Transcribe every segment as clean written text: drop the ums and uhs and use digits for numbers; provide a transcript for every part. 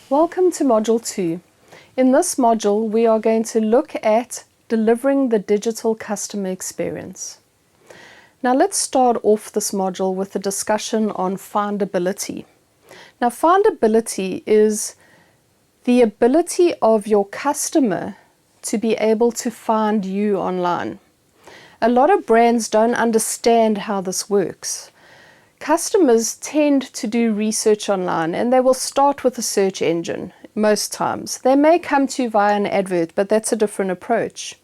Welcome to Module 2. In this module, we are going to look at delivering the digital customer experience. Now let's start off this module with a discussion on findability. Now findability is the ability of your customer to be able to find you online. A lot of brands don't understand how this works. Customers tend to do research online and they will start with a search engine most times. They may come to you via an advert, but that's a different approach.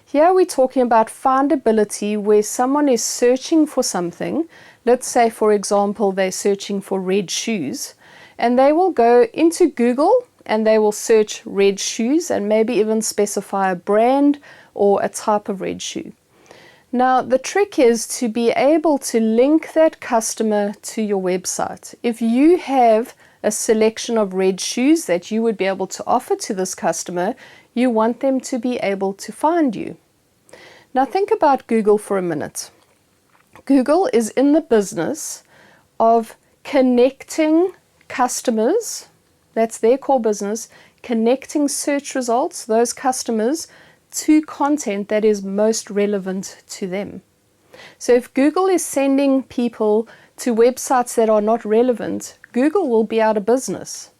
Here we're talking about findability where someone is searching for something. Let's say, for example, they're searching for red shoes and they will go into Google and they will search red shoes and maybe even specify a brand or a type of red shoe. Now, the trick is to be able to link that customer to your website. If you have a selection of red shoes that you would be able to offer to this customer, you want them to be able to find you. Now, think about Google for a minute. Google is in the business of connecting customers, that's their core business, connecting search results, those customers, to content that is most relevant to them. So if Google is sending people to websites that are not relevant, Google will be out of business.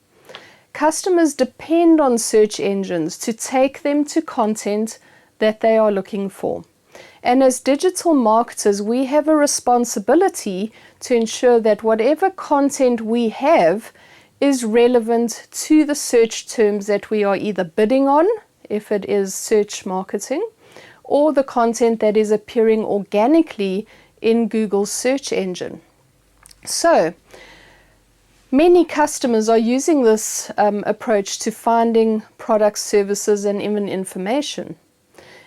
Customers depend on search engines to take them to content that they are looking for. And as digital marketers, we have a responsibility to ensure that whatever content we have is relevant to the search terms that we are either bidding on, if it is search marketing, or the content that is appearing organically in Google's search engine. So, many customers are using this approach to finding products, services, and even information.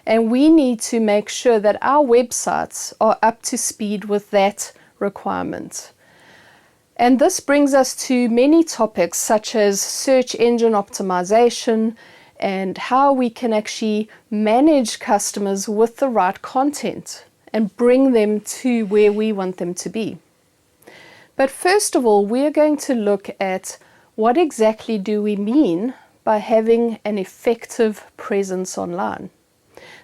And we need to make sure that our websites are up to speed with that requirement. And this brings us to many topics such as search engine optimization, and how we can actually manage customers with the right content and bring them to where we want them to be. But first of all, we are going to look at what exactly do we mean by having an effective presence online.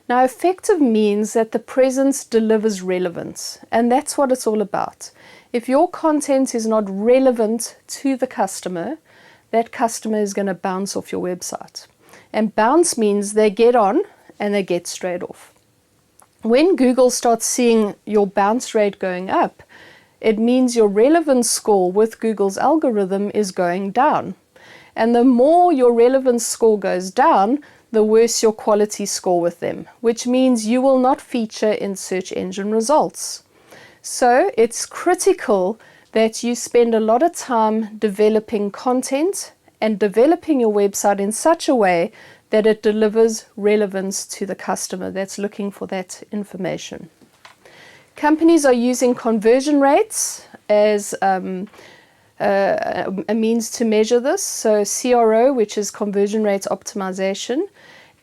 Now, effective means that the presence delivers relevance, and that's what it's all about. If your content is not relevant to the customer, that customer is going to bounce off your website. And bounce means they get on and they get straight off. When Google starts seeing your bounce rate going up, it means your relevance score with Google's algorithm is going down. And the more your relevance score goes down, the worse your quality score with them, which means you will not feature in search engine results. So it's critical that you spend a lot of time developing content and developing your website in such a way that it delivers relevance to the customer that's looking for that information. Companies are using conversion rates as a means to measure this, so CRO, which is conversion rate optimization,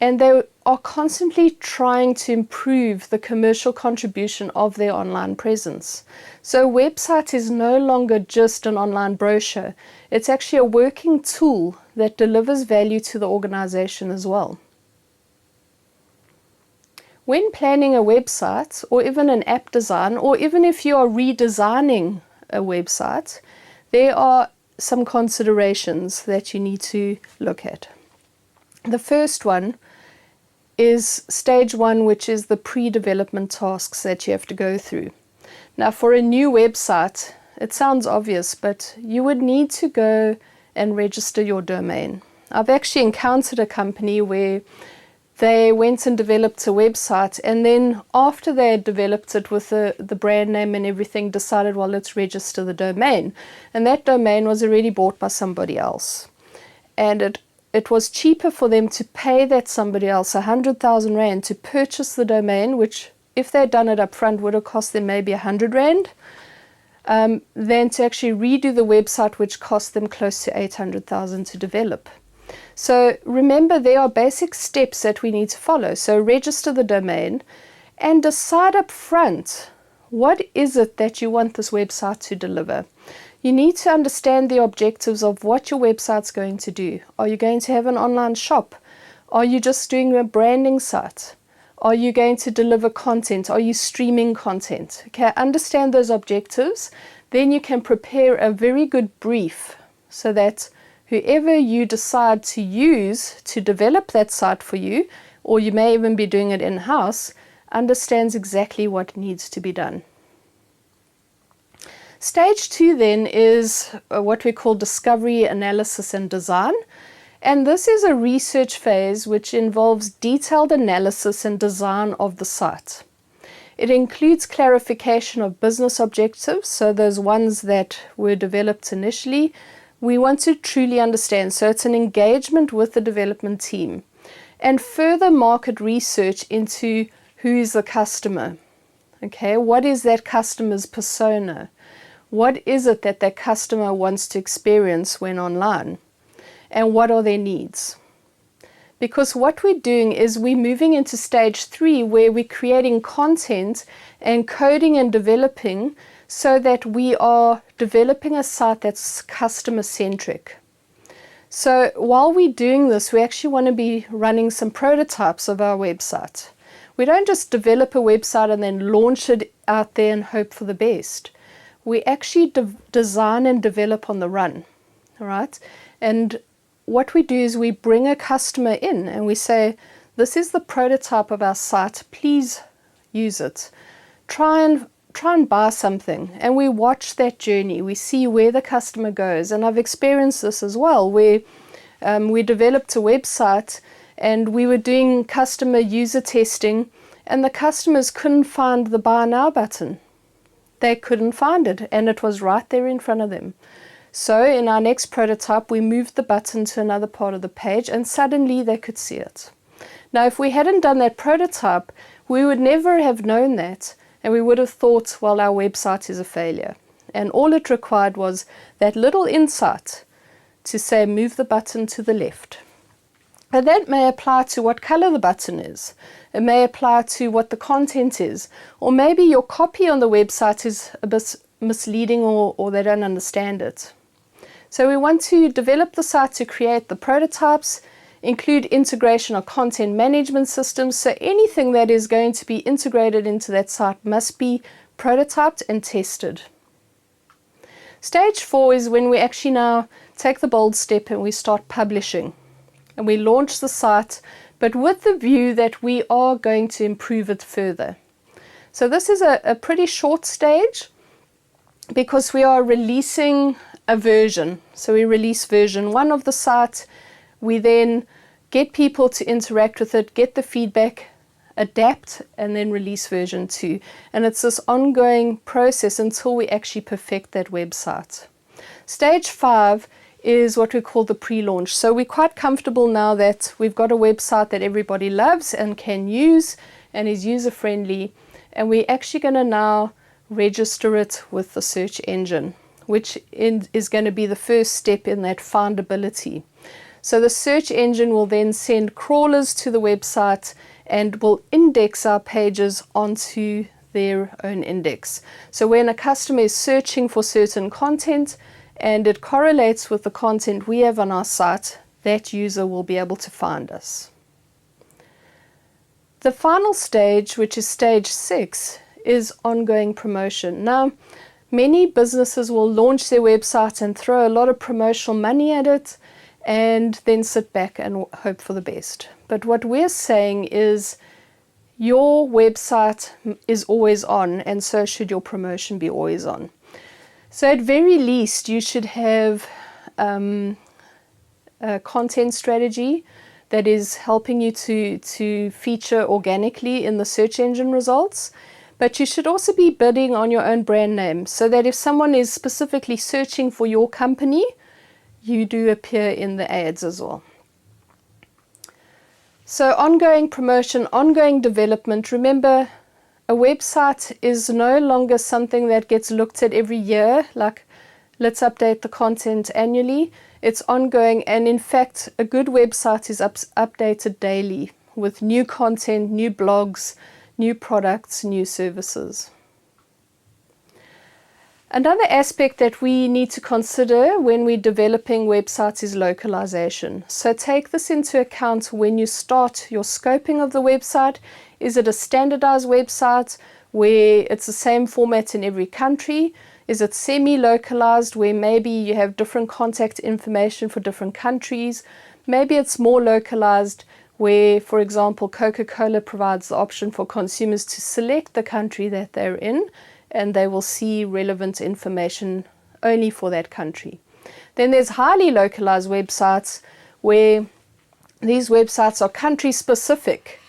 and they are constantly trying to improve the commercial contribution of their online presence. So a website is no longer just an online brochure. It's actually a working tool that delivers value to the organization as well. When planning a website, or even an app design, or even if you are redesigning a website, there are some considerations that you need to look at. The first one is stage 1, which is the pre-development tasks that you have to go through. Now, for a new website, it sounds obvious, but you would need to go and register your domain. I've actually encountered a company where they went and developed a website, and then after they had developed it with the brand name and everything, decided, well, let's register the domain. And that domain was already bought by somebody else. And it was cheaper for them to pay that somebody else 100,000 Rand to purchase the domain, which if they'd done it up front would have cost them maybe 100 Rand, than to actually redo the website, which cost them close to 800,000 to develop. So remember, there are basic steps that we need to follow. So register the domain and decide up front, what is it that you want this website to deliver? You need to understand the objectives of what your website's going to do. Are you going to have an online shop? Are you just doing a branding site? Are you going to deliver content? Are you streaming content? Okay, understand those objectives. Then you can prepare a very good brief so that whoever you decide to use to develop that site for you, or you may even be doing it in-house, understands exactly what needs to be done. Stage 2 then is what we call discovery, analysis and design. And this is a research phase which involves detailed analysis and design of the site. It includes clarification of business objectives, so those ones that were developed initially, we want to truly understand. So it's an engagement with the development team. And further market research into who is the customer. Okay, what is that customer's persona? What is it that that customer wants to experience when online? And what are their needs? Because what we're doing is we're moving into stage 3 where we're creating content and coding and developing so that we are developing a site that's customer centric. So while we're doing this, we actually want to be running some prototypes of our website. We don't just develop a website and then launch it out there and hope for the best. We actually design and develop on the run, all right? And what we do is we bring a customer in and we say, this is the prototype of our site, please use it. Try and buy something, and we watch that journey. We see where the customer goes, and I've experienced this as well, where we developed a website and we were doing customer user testing, and the customers couldn't find the buy now button. They couldn't find it, and it was right there in front of them. So in our next prototype, we moved the button to another part of the page, and suddenly they could see it. Now, if we hadn't done that prototype, we would never have known that, and we would have thought, well, our website is a failure. And all it required was that little insight to say, move the button to the left. And that may apply to what color the button is. It may apply to what the content is. Or maybe your copy on the website is a bit misleading, or they don't understand it. So we want to develop the site to create the prototypes, include integration of content management systems. So anything that is going to be integrated into that site must be prototyped and tested. Stage 4 is when we actually now take the bold step and we start publishing. And we launch the site, but with the view that we are going to improve it further. So this is a pretty short stage because we are releasing a version. So we release version 1 of the site. We then get people to interact with it, get the feedback, adapt, and then release version 2. And it's this ongoing process until we actually perfect that website. Stage 5 is what we call the pre-launch. So we're quite comfortable now that we've got a website that everybody loves and can use and is user-friendly, and we're actually going to now register it with the search engine, which is going to be the first step in that findability. So the search engine will then send crawlers to the website and will index our pages onto their own index. So when a customer is searching for certain content and it correlates with the content we have on our site, that user will be able to find us. The final stage, which is stage 6, is ongoing promotion. Now, many businesses will launch their website and throw a lot of promotional money at it and then sit back and hope for the best. But what we're saying is your website is always on, and so should your promotion be always on. So at very least, you should have a content strategy that is helping you to feature organically in the search engine results. But you should also be bidding on your own brand name so that if someone is specifically searching for your company, you do appear in the ads as well. So ongoing promotion, ongoing development. Remember, a website is no longer something that gets looked at every year, like let's update the content annually. It's ongoing, and in fact, a good website is updated daily with new content, new blogs, new products, new services. Another aspect that we need to consider when we're developing websites is localization. So take this into account when you start your scoping of the website. Is it a standardized website where it's the same format in every country? Is it semi-localized where maybe you have different contact information for different countries? Maybe it's more localized where, for example, Coca-Cola provides the option for consumers to select the country that they're in, and they will see relevant information only for that country. Then there's highly localized websites where these websites are country specific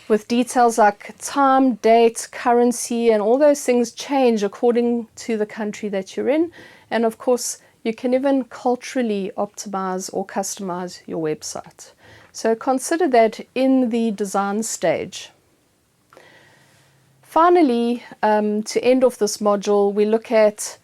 with details like time, date, currency, and all those things change according to the country that you're in. And of course, you can even culturally optimize or customize your website. So consider that in the design stage. Finally, to end off this module, we look at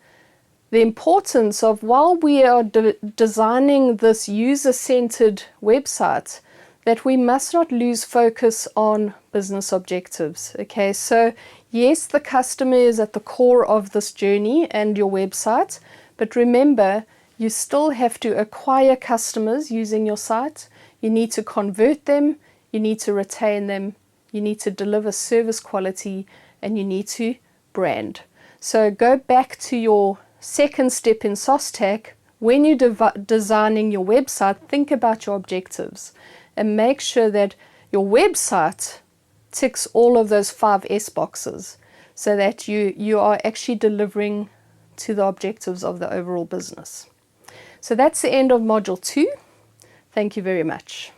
the importance of, while we are designing this user-centered website, that we must not lose focus on business objectives. Okay, so yes, the customer is at the core of this journey and your website, but remember, you still have to acquire customers using your site. You need to convert them, you need to retain them, you need to deliver service quality, and you need to brand. So go back to your second step in SOSTAC. When you're designing your website, think about your objectives and make sure that your website ticks all of those 5 S boxes so that you are actually delivering to the objectives of the overall business. So that's the end of Module 2. Thank you very much.